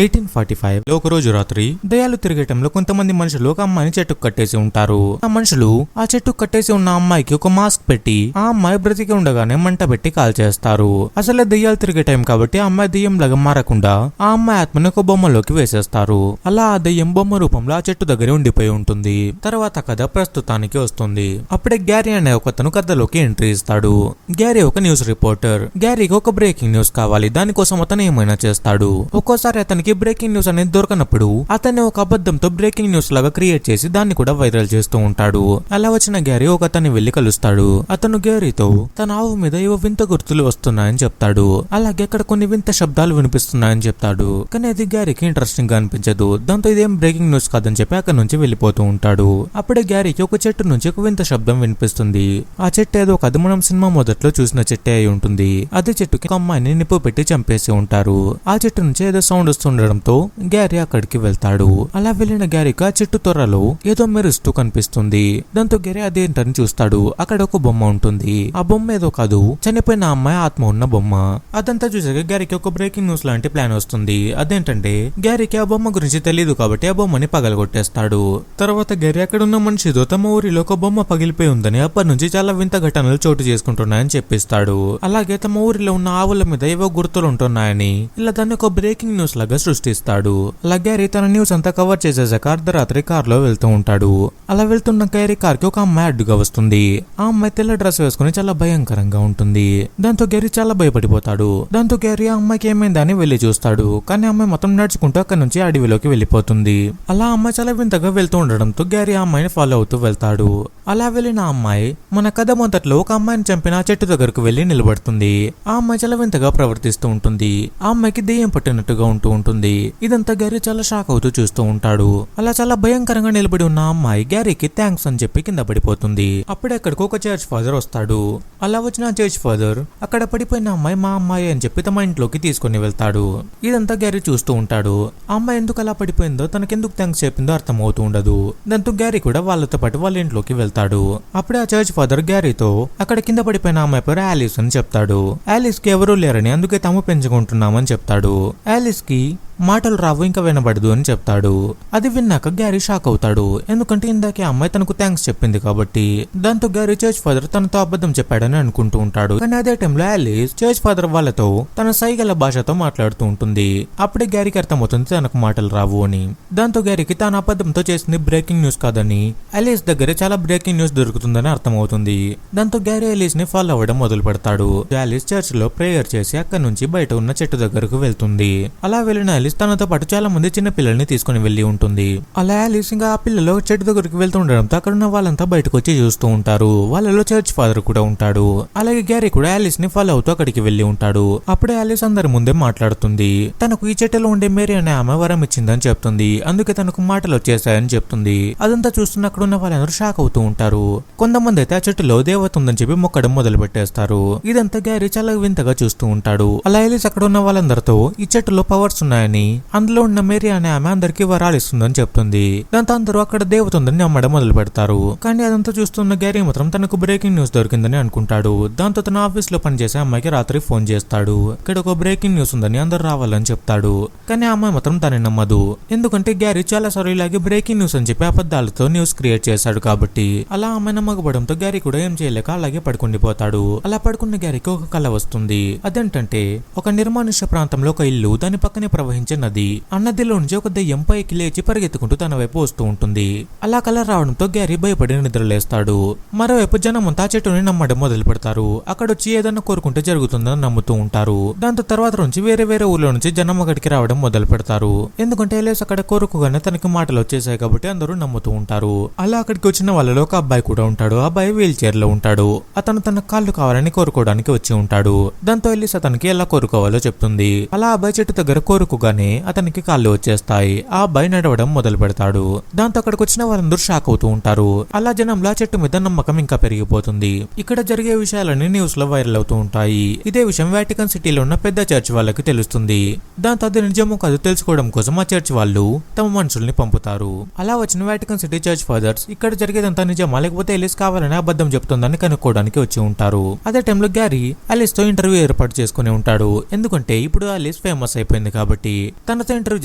1845 లో ఒక రోజు రాత్రి దయ్యాలు తిరిగేటంలో కొంతమంది మనుషులు ఒక అమ్మాయిని చెట్టుకు కట్టేసి ఉంటారు. ఆ మనుషులు ఆ చెట్టుకు కట్టేసి ఉన్న అమ్మాయికి ఒక మాస్క్ పెట్టి ఆ అమ్మాయి బ్రతికి ఉండగానే మంట పెట్టి కాల్ చేస్తారు. అసలే దయ్యాలు తిరిగే టైం కాబట్టి ఆ అమ్మాయి దయ్యం లాగా మారకుండా ఆ అమ్మాయి ఆత్మని ఒక బొమ్మలోకి వేసేస్తారు. అలా ఆ దయ్యం బొమ్మ రూపంలో ఆ చెట్టు దగ్గర ఉండిపోయి ఉంటుంది. తర్వాత కథ ప్రస్తుతానికి వస్తుంది. అప్పుడే గ్యారీ అనే ఒకతను కథలోకి ఎంట్రీ ఇస్తాడు. గ్యారీ ఒక న్యూస్ రిపోర్టర్. గ్యారీకి ఒక బ్రేకింగ్ న్యూస్ కావాలి. దానికోసం అతను ఏమైనా చేస్తాడు. ఒక్కోసారి అతనికి బ్రేకింగ్ న్యూస్ అనేది దొరకనప్పుడు అతన్ని ఒక అబద్ధంతో బ్రేకింగ్ న్యూస్ లాగా క్రియేట్ చేసి దాన్ని కూడా వైరల్ చేస్తూ ఉంటాడు. అలా వచ్చిన గ్యారీ ఒక అతన్ని వెళ్లి కలుస్తాడు. అతను గ్యారీతో తన ఆవు మీద ఏవో వింత గుర్తులు వస్తున్నాయని చెప్తాడు. అలాగే అక్కడ కొన్ని వింత శబ్దాలు వినిపిస్తున్నాయని చెప్తాడు. కానీ అది గ్యారీకి ఇంట్రెస్టింగ్ గా అనిపించదు. దాంతో ఇదేం బ్రేకింగ్ న్యూస్ కాదని చెప్పి అక్కడ నుంచి వెళ్లిపోతూ ఉంటాడు. అప్పుడే గ్యారీకి ఒక చెట్టు నుంచి ఒక వింత శబ్దం వినిపిస్తుంది. ఆ చెట్టు ఏదో కాదు, మనం సినిమా మొదట్లో చూసిన చెట్టే అయి ఉంటుంది. అదే చెట్టుకి ఒక అమ్మాయిని నిప్పు పెట్టి చంపేసి ఉంటారు. ఆ చెట్టు నుంచి ఏదో సౌండ్ వస్తుండడంతో గ్యారీ అక్కడికి వెళ్తాడు. అలా వెళ్లిన గ్యారీకి ఆ చెట్టు త్వరలో ఏదో మెరుస్తూ కనిపిస్తుంది. దాంతో గ్యారీ అదేంటని చూస్తాడు. అక్కడ ఒక బొమ్మ ఉంటుంది. ఆ బొమ్మ ఏదో కాదు, చనిపోయిన అమ్మాయి ఆత్మ ఉన్న బొమ్మ. అదంతా చూసాక గ్యారీకి ఒక బ్రేకింగ్ న్యూస్ లాంటి ప్లాన్ వస్తుంది. అదేంటంటే గ్యారీకి ఆ బొమ్మ గురించి తెలియదు కాబట్టి ఆ బొమ్మని పగలగొట్టేస్తాడు. తర్వాత గ్యారీ అక్కడ ఉన్న మనిషితో తమ ఊరిలో ఒక బొమ్మ పగిలిపోయి ఉందని, అప్పటి నుంచి చాలా వింత ఘటనలు చోటు చేసుకుంటున్నాయని చెప్పిస్తాడు. అలాగే తమ ఊరిలో ఉన్న ఆవుల మీద ఏవో గుర్తులు ఉంటున్నాయని ఇలా దాన్ని ఒక బ్రేకింగ్ న్యూస్ లాగా సృష్టిస్తాడు. అలా గ్యారీ తన న్యూస్ అంతా కవర్ చేసేసాక అర్ధరాత్రి కార్ లో వెళ్తూ ఉంటాడు. అలా వెళ్తున్న గ్యారీ కార్ కి ఒక అమ్మాయి అడ్డుగా వస్తుంది. ఆ అమ్మాయి తెల్ల డ్రెస్ వేసుకుని చాలా భయంకరంగా ఉంటుంది. దాంతో గ్యారీ చాలా భయపడిపోతాడు. దాంతో గ్యారీ ఆ అమ్మాయికి ఏమైందని వెళ్లి చూస్తాడు. కానీ ఆ అమ్మాయి మొత్తం నడుచుకుంటూ అక్కడ నుంచి అడవిలోకి వెళ్లిపోతుంది. అలా అమ్మాయి చాలా వింతగా వెళ్తూ ఉండడంతో గ్యారీ ఆ అమ్మాయిని ఫాలో అవుతూ వెళ్తాడు. అలా వెళ్లిన అమ్మాయి మన కథ మొదట్లో ఒక అమ్మాయిని చంపిన ఆ చెట్టు దగ్గరకు వెళ్లి నిలబడుతుంది. ఆ అమ్మాయి చాలా వింతగా ప్రవర్తిస్తూ ఉంటుంది. ఆ అమ్మాయికి దెయ్యం పట్టినట్టుగా ఉంటూ ఉంటుంది. ఇదంతా గ్యారీ చాలా షాక్ అవుతూ చూస్తూ ఉంటాడు. అలా చాలా భయంకరంగా నిలబడి ఉన్న అమ్మాయి గ్యారీకి థ్యాంక్స్ అని చెప్పి కింద పడిపోతుంది. అప్పుడే అక్కడికి ఒక చర్చ్ ఫాదర్ వస్తాడు. అలా వచ్చిన చర్చ్ ఫాదర్ అక్కడ పడిపోయిన అమ్మాయి మా అమ్మాయి అని చెప్పి తమ ఇంట్లోకి తీసుకుని వెళ్తాడు. ఇదంతా గ్యారీ చూస్తూ ఉంటాడు. ఆ అమ్మాయి ఎందుకు అలా పడిపోయిందో, తనకెందుకు థ్యాంక్స్ చెప్పిందో అర్థం అవుతూ ఉండదు. దాంతో గ్యారీ కూడా వాళ్ళతో పాటు వాళ్ళ ఇంట్లోకి వెళ్తాడు. అప్పుడే ఆ చర్చ్ ఫాదర్ గ్యారీతో అక్కడ కింద పడిపోయిన అమ్మాయి పేరు ఆలిస్ అని చెప్తాడు. ఆలిస్ కి ఎవరూ లేరని, అందుకే తాము పెంచుకుంటున్నామని చెప్తాడు. ఆలిస్ కి మాటలు రావు, ఇంకా వినబడదు అని చెప్తాడు. అది విన్నాక గ్యారీ షాక్ అవుతాడు. ఎందుకంటే ఇందాకే అమ్మాయి తనకు థ్యాంక్స్ చెప్పింది కాబట్టి. దాంతో గ్యారీ చర్చ్ ఫాదర్ తనతో అబద్ధం చెప్పాడని అనుకుంటూ ఉంటాడు. కానీ అదే టైంలో ఆలిస్ చర్చ్ ఫాదర్ వాళ్ళతో తన సైగల భాషతో మాట్లాడుతూ ఉంటుంది. అప్పుడే గ్యారీకి అర్థమవుతుంది తనకు మాటలు రావు అని. దాంతో గ్యారీకి తాను అబద్ధంతో చేసింది బ్రేకింగ్ న్యూస్ కాదని, ఆలిస్ దగ్గర చాలా బ్రేకింగ్ న్యూస్ దొరుకుతుందని అర్థమవుతుంది. దాంతో గ్యారీ ఆలిస్ ని ఫాలో అవ్వడం మొదలు పెడతాడు. ఆలిస్ చర్చ్ లో ప్రేయర్ చేసి అక్కడ నుంచి బయట ఉన్న చెట్టు దగ్గరకు వెళ్తుంది. అలా వెళ్ళిన తనతో పాటు చాలా మంది చిన్న పిల్లల్ని తీసుకుని వెళ్లి ఉంటుంది. అలా ఆలిస్ ఇంకా ఆ పిల్లలు చెట్టు దగ్గరికి వెళ్తూ ఉండడంతో అక్కడ ఉన్న వాళ్ళంతా బయటకు వచ్చి చూస్తూ ఉంటారు. వాళ్ళలో చర్చ్ ఫాదర్ కూడా ఉంటాడు. అలాగే గ్యారీ కూడా ఆలిస్ ని ఫాలో అవుతూ అక్కడికి వెళ్లి ఉంటాడు. అప్పుడే ఆలిస్ అందరి ముందే మాట్లాడుతుంది. తనకు ఈ చెట్టులో ఉండే మేరీ అనే ఆమె వరం ఇచ్చిందని చెప్తుంది. అందుకే తనకు మాటలు వచ్చేసాయని చెప్తుంది. అదంతా చూస్తున్న అక్కడ ఉన్న వాళ్ళందరూ షాక్ అవుతూ ఉంటారు. కొంతమంది అయితే ఆ చెట్టులో దేవత ఉందని చెప్పి మొక్కడం మొదలు పెట్టేస్తారు. ఇదంతా గ్యారీ చాలా వింతగా చూస్తూ ఉంటాడు. అలా ఆలిస్ అక్కడ ఉన్న వాళ్ళందరితో ఈ చెట్టులో పవర్స్ ఉన్నాయని, అందులో ఉన్న మేరీ అనే ఆమె అందరికి వరాలు ఇస్తుందని చెప్తుంది. దాంతో అందరూ అక్కడ దేవత ఉందని నమ్మడం మొదలు పెడతారు. కానీ అదంతా చూస్తున్న గ్యారీ మాత్రం తనకు బ్రేకింగ్ న్యూస్ దొరికిందని అనుకుంటాడు. దాంతో తన ఆఫీస్ లో పనిచేసే అమ్మాయికి రాత్రి ఫోన్ చేస్తాడు. ఇక్కడ ఒక బ్రేకింగ్ న్యూస్ ఉందని అందరు రావాలని చెప్తాడు. కానీ ఆ అమ్మాయి మాత్రం తనని నమ్మదు. ఎందుకంటే గ్యారీ చాలా సార్లు ఇలాగే బ్రేకింగ్ న్యూస్ అని చెప్పి అబద్ధాలతో న్యూస్ క్రియేట్ చేశాడు కాబట్టి. అలా అమ్మాయి నమ్మకపోవడంతో గ్యారీ కూడా ఏం చేయలేక అలాగే పడుకుండిపోతాడు. అలా పడుకున్న గ్యారీకి ఒక కల వస్తుంది. అదేంటంటే ఒక నిర్మానుష్య ప్రాంతంలో ఒక ఇల్లు, దాని పక్కనే ప్రవహించే నది. ఆ నదిలో నుంచి ఒక దెయ్యం పైకి లేచి పరిగెత్తుకుంటూ తన వైపు వస్తూ ఉంటుంది. అలా కల రావడంతో గ్యారీ భయపడి నిద్రలేస్తాడు. మరోవైపు జనం అంతా చెట్టుని నమ్మడం మొదలు పెడతారు. అక్కడ వచ్చి ఏదన్నా కోరుకుంటే జరుగుతుందని నమ్ముతూ ఉంటారు. దాంతో తర్వాత నుంచి వేరే వేరే ఊర్లో నుంచి జనం అక్కడికి రావడం మొదలు పెడతారు. ఎందుకంటే ఎలేస్ అక్కడ కోరుకోగానే తనకి మాటలు వచ్చేసాయి కాబట్టి అందరూ నమ్ముతూ ఉంటారు. అలా అక్కడికి వచ్చిన వాళ్ళలో ఒక అబ్బాయి కూడా ఉంటాడు. ఆ అబ్బాయి వీల్ చైర్ లో ఉంటాడు. అతను తన కాళ్ళు కావాలని కోరుకోవడానికి వచ్చి ఉంటాడు. దాంతో ఎలిస్ అతనికి ఎలా కోరుకోవాలో చెప్తుంది. అలా అబ్బాయి చెట్టు దగ్గర కోరుకోగానే అతనికి కాళ్ళు వచ్చేస్తాయి. ఆ అబ్బాయి నడవడం మొదలు పెడతాడు. దాంతో అక్కడికి వచ్చిన వాళ్ళందరూ షాక్ అవుతూ ఉంటారు. అలా జనంలో చెట్టు మీద నమ్మకం ఇంకా పెరిగిపోతుంది. ఇక్కడ జరిగే విషయాలన్నీ న్యూస్ లో వైరల్ అవుతూ ఉంటాయి. ఇదే విషయం వాటికన్ సిటీలో ఉన్న పెద్ద చర్చ్ వాళ్ళకి తెలుస్తుంది. దాంతో అది నిజమో కాదు తెలుసుకోవడం కోసం ఆ చర్చ్ వాళ్ళు తమ మనుషుల్ని పంపుతారు. అలా వచ్చిన వాటికన్ సిటీ చర్చ్ ఫాదర్స్ ఇక్కడ జరిగేదంతా నిజమా లేకపోతే ఎలిస్ కావాలని అబద్ధం చెప్తుందని కనుక్కోవడానికి వచ్చి ఉంటారు. అదే టైంలో గ్యారీ ఆలిస్ తో ఇంటర్వ్యూ ఏర్పాటు చేసుకుని ఉంటాడు. ఎందుకంటే ఇప్పుడు ఆలిస్ ఫేమస్ అయిపోయింది కాబట్టి. కాబట్టి తనతో ఇంటర్వ్యూ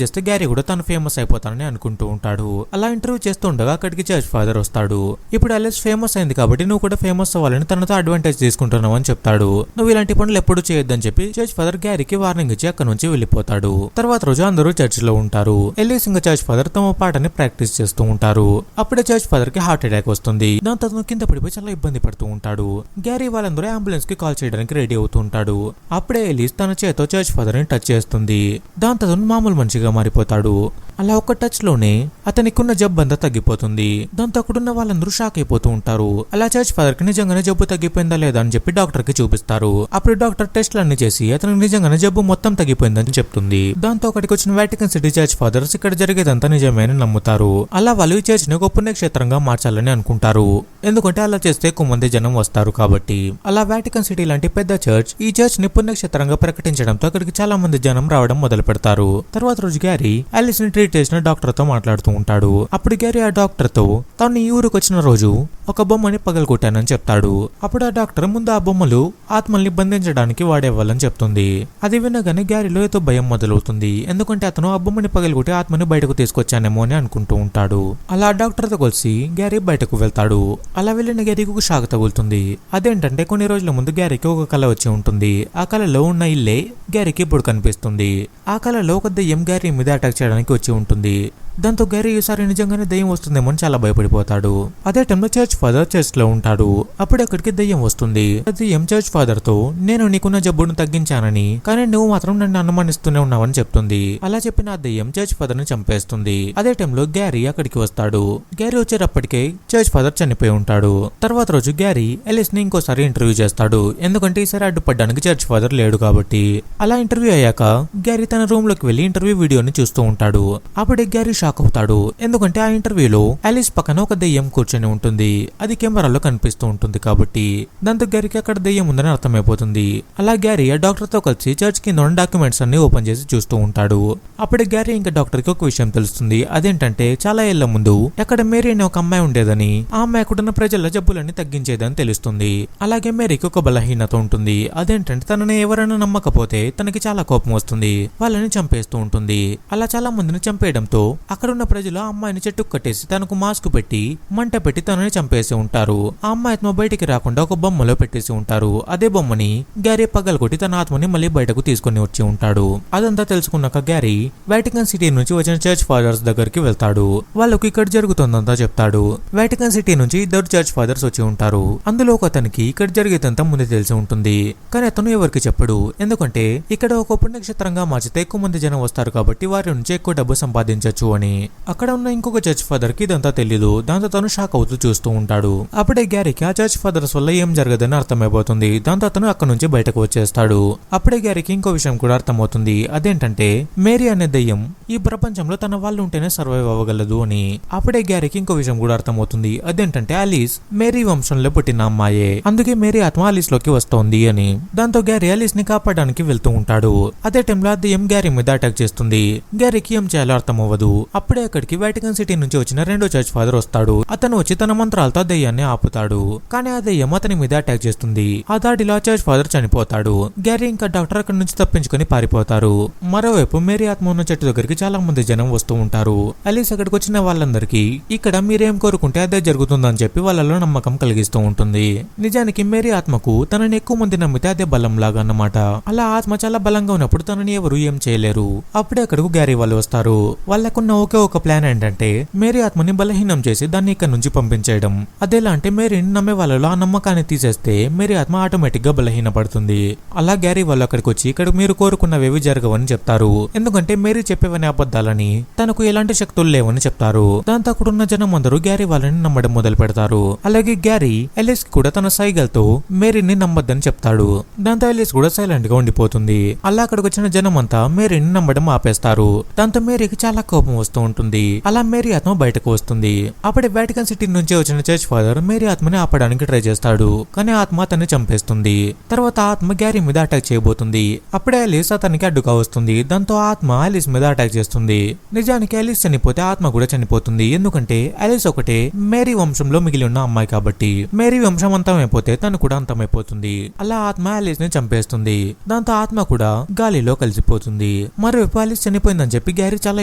చేస్తే గ్యారీ కూడా తను ఫేమస్ అయిపోతానని అనుకుంటూ ఉంటాడు. అలా ఇంటర్వ్యూ చేస్తూ ఉండగా అక్కడికి చర్చ్ ఫాదర్ వస్తాడు. ఇప్పుడు అలెక్స్ ఫేమస్ అయింది కాబట్టి నువ్వు కూడా ఫేమస్ అవ్వాలని తనతో అడ్వాంటేజ్ తీసుకుంటున్నావు అని చెప్తాడు. నువ్వు ఇలాంటి పనులు ఎప్పుడు చేయొద్దని చెప్పి చర్చ్ ఫాదర్ గ్యారీకి వార్నింగ్ ఇచ్చి అక్కడ నుంచి వెళ్ళిపోతాడు. తర్వాత రోజు అందరూ చర్చ్ లో ఉంటారు. ఎలీస్ ఇంకా చర్చ్ ఫాదర్ తమ పాటని ప్రాక్టీస్ చేస్తూ ఉంటారు. అప్పుడే చర్చ్ ఫాదర్ కి హార్ట్ అటాక్ వస్తుంది. దాంతో అతను కింద పడిపోయి చాలా ఇబ్బంది పడుతూ ఉంటాడు. గ్యారీ వాళ్ళందరూ అంబులెన్స్ కి కాల్ చేయడానికి రెడీ అవుతూ ఉంటాడు. అప్పుడే ఎలీస్ తన చేతితో చర్చ్ ఫాదర్ ని టచ్ చేస్తుంది. దాంతో అతను మామూలు మనిషిగా మారిపోతాడు. అలా ఒక్క టచ్ లోనే అతనికున్న జబ్బు అంతా తగ్గిపోతుంది. దాంతో అక్కడున్న వాళ్ళందరూ షాక్ అయిపోతూ ఉంటారు. అలా చర్చ్ ఫాదర్ కి నిజంగానే జబ్బు తగ్గిపోయిందా లేదా అని చెప్పి డాక్టర్ కి చూపిస్తారు. అప్పుడు డాక్టర్ టెస్ట్లన్నీ చేసి అతనికి నిజంగానే జబ్బు మొత్తం తగ్గిపోయిందని చెప్తుంది. దాంతో అక్కడికి వచ్చిన వాటికన్ సిటీ చర్చ్ ఫాదర్స్ ఇక్కడ జరిగేదంతా నిజమే అని నమ్ముతారు. అలా వాళ్ళు ఈ చర్చ్ ని ఒక పుణ్యక్షేత్రంగా మార్చాలని అనుకుంటారు. ఎందుకంటే అలా చేస్తే ఎక్కువ మంది జనం వస్తారు కాబట్టి. అలా వాటికన్ సిటీ లాంటి పెద్ద చర్చ్ ఈ చర్చ్ ని పుణ్యక్షేత్రంగా ప్రకటించడంతో అక్కడికి చాలా మంది జనం రావడం మొదలు పెడతారు. తర్వాత రోజు గ్యారీ ఆలిస్ ని ట్రీట్ చేసిన డాక్టర్ తో మాట్లాడుతూ ఉంటాడు. అప్పుడు గ్యారీ ఆ డాక్టర్ తో తాను ఈ ఊరికి వచ్చిన రోజు ఒక బొమ్మని పగలగొట్టానని చెప్తాడు. అప్పుడు ఆ డాక్టర్ ముందు ఆ బొమ్మలు ఆత్మల్ని బంధించడానికి వాడేవాళ్ళని చెప్తుంది. అది వినగానే గ్యారీలో ఏదో భయం మొదలవుతుంది. ఎందుకంటే అతను ఆ బొమ్మని పగలగొట్టి ఆత్మని బయటకు తీసుకొచ్చానేమో అని అనుకుంటూ ఉంటాడు. అలా డాక్టర్ తో కలిసి గ్యారీ బయటకు వెళ్తాడు. అలా వెళ్ళిన గ్యారీకి ఒక షాక్ తగులుతుంది. అదేంటంటే కొన్ని రోజుల ముందు గ్యారీకి ఒక కళ వచ్చి ఉంటుంది. ఆ కళలో ఉన్న ఇల్లే గ్యారీకి ఇప్పుడు కనిపిస్తుంది. ఆ కళలో ఒక దెయ్యం గ్యారీ మీద అటాక్ చేయడానికి వచ్చి ఉంటుంది. దాంతో గ్యారీ ఈసారి నిజంగానే దెయ్యం వస్తుందేమో అని చాలా భయపడిపోతాడు. అదే టైంలో చర్చ్ ఫాదర్ చర్చ్ లో ఉంటాడు. అప్పుడు అక్కడికి దెయ్యం వస్తుంది. దెయ్యం చర్చ్ ఫాదర్ తో నేను నీకున్న జబ్బును తగ్గించానని, కానీ నువ్వు మాత్రం నన్ను అనుమానిస్తూనే ఉన్నావని చెప్తుంది. అలా చెప్పిన ఆ దెయ్యం చర్చ్ ఫాదర్ ని చంపేస్తుంది. అదే టైంలో గ్యారీ అక్కడికి వస్తాడు. గ్యారీ వచ్చేటప్పటికే చర్చ్ ఫాదర్ చనిపోయి ఉంటాడు. తర్వాత రోజు గ్యారీ ఎలిస్ ని ఇంకోసారి ఇంటర్వ్యూ చేస్తాడు. ఎందుకంటే ఈసారి అడ్డుపడ్డానికి చర్చ్ ఫాదర్ లేడు కాబట్టి. అలా ఇంటర్వ్యూ అయ్యాక గ్యారీ తన రూమ్ లోకి వెళ్లి ఇంటర్వ్యూ వీడియోని చూస్తూ ఉంటాడు. అప్పుడే గ్యారీ షాక్ అవుతాడు. ఎందుకంటే ఆ ఇంటర్వ్యూలో ఆలిస్ పక్కన ఒక దెయ్యం కూర్చొని ఉంటుంది. అది కెమెరాలో కనిపిస్తూ ఉంటుంది కాబట్టి. దాంతో గ్యారీకి అక్కడ దెయ్యం ఉందని అర్థమైపోతుంది. అలా గ్యారీ ఆ డాక్టర్ తో కలిసి చర్చ్ కింద ఉన్న డాక్యుమెంట్స్ అన్ని ఓపెన్ చేసి చూస్తూ ఉంటాడు. అప్పుడే గ్యారీ ఇంకా డాక్టర్ కి ఒక విషయం తెలుస్తుంది. అదేంటంటే చాలా ఏళ్ల ముందు ఎక్కడ మేరీ అనే ఒక అమ్మాయి ఉండేదని, ఆ అమ్మాయి అక్కడున్న ప్రజల జబ్బులన్నీ తగ్గించేదని తెలుస్తుంది. అలాగే మేరీకి ఒక బలహీనత ఉంటుంది. అదేంటంటే తనని ఎవరైనా నమ్మకపోతే తనకి చాలా కోపం వస్తుంది. వాళ్ళని చంపేస్తూ ఉంటుంది. అలా చాలా మందిని చంపేయడంతో అక్కడున్న ప్రజలు ఆ అమ్మాయిని చెట్టుకు కట్టేసి తనకు మాస్క్ పెట్టి మంట పెట్టి తనని చంపేసి ఉంటారు. ఆ అమ్మాయి ఆత్మ బయటికి రాకుండా ఒక బొమ్మలో పెట్టేసి ఉంటారు. అదే బొమ్మని గ్యారీ పగలగొట్టి తన ఆత్మని మళ్ళీ బయటకు తీసుకుని వచ్చి ఉంటాడు. అదంతా తెలుసుకున్నాక గ్యారీ వాటికన్ సిటీ నుంచి వచ్చిన చర్చ్ ఫాదర్స్ దగ్గరికి వెళ్తాడు. వాళ్ళకు ఇక్కడ జరుగుతుందంతా చెప్తాడు. వాటికన్ సిటీ నుంచి ఇద్దరు చర్చ్ ఫాదర్స్ వచ్చి ఉంటారు. అందులో ఒక అతనికి ఇక్కడ జరిగేదంతా ముందే తెలిసి ఉంటుంది. కానీ అతను ఎవరికి చెప్పడు. ఎందుకంటే ఇక్కడ ఒక పుణ్యక్షేత్రంగా మార్చితే ఎక్కువ మంది జనం వస్తారు కాబట్టి వారి నుంచి ఎక్కువ డబ్బు సంపాదించవచ్చు అని. అక్కడ ఉన్న ఇంకొక చర్చ్ ఫాదర్ కి ఇదంతా తెలీదు. దాంతో తను షాక్ అవుతూ చూస్తూ ఉంటాడు. అప్పుడే గ్యారీకి ఆ చర్చ్ ఫాదర్స్ వల్ల ఏం జరగదని అర్థమైపోతుంది. దాంతో అతను అక్కడ నుంచి బయటకు వచ్చేస్తాడు. అప్పుడే గ్యారీకి ఇంకో విషయం కూడా అర్థమవుతుంది. అదేంటంటే మేరీ అనే దెయ్యం ఈ ప్రపంచంలో తన వాళ్ళు ఉంటేనే సర్వైవ్ అవ్వగలదు అని. అప్పుడే గ్యారీకి ఇంకో విషయం కూడా అర్థమవుతుంది. అదేంటంటే ఆలిస్ మేరీ వంశంలో పుట్టిన అమ్మాయే, అందుకే మేరీ ఆత్మ ఆలిస్ లోకి వస్తోంది అని. దాంతో గ్యారీ ఆలిస్ ని కాపాడడానికి వెళ్తూ ఉంటాడు. అదే టైంలో ఆ దెయ్యం గ్యారీ మీద అటాక్ చేస్తుంది. గ్యారీకి ఏం చేయాలో అర్థం అవ్వదు. అప్పుడే అక్కడికి వాటికన్ సిటీ నుంచి వచ్చిన రెండో చర్చ్ ఫాదర్ వస్తాడు. అతను వచ్చి తన మంత్రాలతో దెయ్యాన్ని ఆపుతాడు. కానీ ఆ దెయ్యం అతని మీద అటాక్ చేస్తుంది. ఆ దాడిలో చర్చ్ ఫాదర్ చనిపోతాడు. గ్యారీ ఇంకా డాక్టర్ అక్కడి నుంచి తప్పించుకుని పారిపోతారు. మరోవైపు మేరీ ఆత్మ ఉన్న చెట్టు దగ్గరికి చాలా మంది జనం వస్తూ ఉంటారు. అలీస్ అక్కడికి వచ్చిన వాళ్ళందరికీ ఇక్కడ మీరేం కోరుకుంటే అదే జరుగుతుందని చెప్పి వాళ్ళలో నమ్మకం కలిగిస్తూ ఉంటుంది. నిజానికి మేరీ ఆత్మకు తనని ఎక్కువ మంది నమ్మితే అదే బలం లాగా అన్నమాట. అలా ఆత్మ చాలా బలంగా ఉన్నప్పుడు తనని ఎవరు ఏం చేయలేరు. అప్పుడే అక్కడకు గ్యారీ వాళ్ళు వస్తారు. వాళ్ళకున్న ఒకే ఒక ప్లాన్ ఏంటంటే మేరీ ఆత్మని బలహీనం చేసి దాన్ని ఇక్కడ నుంచి పంపించేయడం. అదేలా అంటే మేరీని నమ్మే వాళ్ళలో ఆ నమ్మకాన్ని తీసేస్తే మేరీ ఆత్మ ఆటోమేటిక్ గా బలహీనపడుతుంది. అలా గ్యారీ వాళ్ళు అక్కడికి వచ్చి ఇక్కడ మీరు కోరుకున్నవేవి జరగవని చెప్తారు. ఎందుకంటే మేరీ చెప్పేవని అబద్ధాలని, తనకు ఎలాంటి శక్తులు లేవని చెప్తారు. దాంతో అక్కడున్న జనం అందరూ గ్యారీ వాళ్ళని నమ్మడం మొదలు పెడతారు. అలాగే గ్యారీ ఎలిస్ కూడా తన సైగలతో మేరీని నమ్మద్దని చెప్తాడు. దాంతో ఎలిస్ కూడా సైలెంట్ గా ఉండిపోతుంది. అలా అక్కడికి వచ్చిన జనం అంతా మేరీని నమ్మడం ఆపేస్తారు. దాంతో మేరీకి చాలా కోపం వస్తూ ఉంటుంది. అలా మేరీ ఆత్మ బయటకు వస్తుంది. అప్పుడే వాటికన్ సిటీ నుంచి వచ్చిన చర్చ్ ఫాదర్ మేరీ ఆత్మని ఆపడానికి ట్రై చేస్తాడు. కానీ ఆత్మ అతన్ని చంపేస్తుంది. తర్వాత ఆత్మ గ్యారీ మీద అటాక్ చేయబోతుంది. అప్పుడే ఆలిస్ అతనికి అడ్డుగా వస్తుంది. దాంతో ఆత్మ ఆలిస్ మీద అటాక్ చేస్తుంది. నిజానికి ఆలిస్ చనిపోతే ఆత్మ కూడా చనిపోతుంది. ఎందుకంటే ఆలిస్ ఒకటే మేరీ వంశంలో మిగిలి ఉన్న అమ్మాయి కాబట్టి. మేరీ వంశం అంతమైపోతే తను కూడా అంతమైపోతుంది. అలా ఆత్మ ఆలిస్ ని చంపేస్తుంది. దాంతో ఆత్మ కూడా గాలిలో కలిసిపోతుంది. మరోవైపు ఆలిస్ చనిపోయిందని చెప్పి గ్యారీ చాలా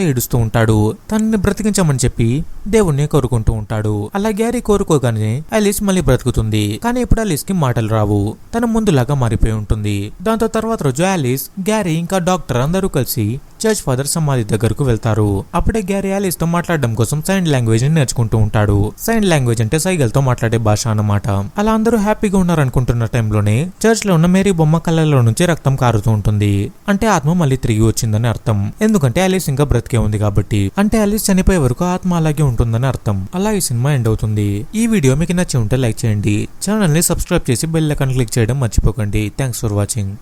ఏడుస్తూ ఉంటాడు. తనని బ్రతికించమని చెప్పి దేవుణ్ణి కోరుకుంటూ ఉంటాడు. అలా గ్యారీ కోరుకోగానే ఆలిస్ మళ్ళీ బ్రతుకుతుంది. కానీ ఇప్పుడు ఆలిస్ కి మాటలు రావు. తన ముందులాగా మారిపోయి ఉంటుంది. దాంతో తర్వాత రోజు ఆలిస్, గ్యారీ ఇంకా డాక్టర్ అందరూ కలిసి చర్చ్ ఫాదర్ సమాధి దగ్గరకు వెళ్తారు. అప్పుడే గ్యారీ ఆలిస్ తో మాట్లాడడం కోసం సైన్ లాంగ్వేజ్ ని నేర్చుకుంటూ ఉంటాడు. సైన్ లాంగ్వేజ్ అంటే సైగలతో మాట్లాడే భాష అన్నమాట. అలా అందరూ హ్యాపీగా ఉన్నారనుకుంటున్న టైంలోనే చర్చ్ లో ఉన్న మేరీ బొమ్మ కళ్ళలో నుంచి రక్తం కారుతూ ఉంటుంది. అంటే ఆత్మ మళ్ళీ తిరిగి వచ్చిందని అర్థం. ఎందుకంటే ఆలిస్ ఇంకా బ్రతికే ఉంది కాబట్టి. అంటే ఆలిస్ చనిపోయే వరకు ఆత్మ అలాగే ఉంటుందని అర్థం. అలా ఈ సినిమా ఎండ్ అవుతుంది. ఈ వీడియో మీకు నచ్చి ఉంటే లైక్ చేయండి. ఛానల్ ని సబ్స్క్రైబ్ చేసి బెల్ ఐకాన్ క్లిక్ చేయడం మర్చిపోకండి. Thanks for watching.